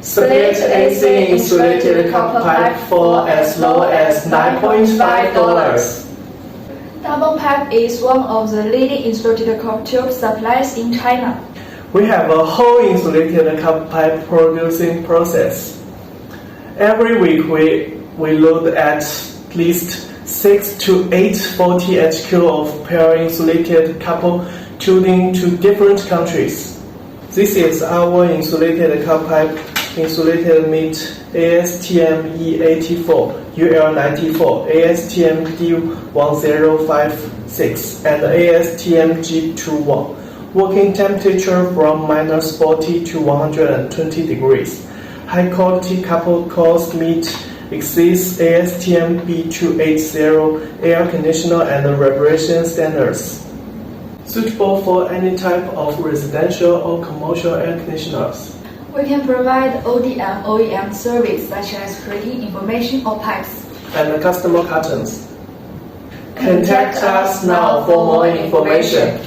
Split AC insulated copper pipe for as low as $9.5. Double pipe is one of the leading insulated copper tube suppliers in China. We have a whole insulated copper pipe producing process. Every week we load at least 6 to 8 40 HQ of pure insulated copper tubing to different countries. This is our insulated copper pipe insulated meet ASTM E84, UL94, ASTM D1056, and ASTM G21. Working temperature from -40 to 120 degrees. High quality copper cost meat exceeds ASTM B280 air conditioner and refrigeration standards. Suitable for any type of residential or commercial air conditioners. We can provide ODM, OEM service such as printing information or pipes. And customer cartons. Contact us now for more information.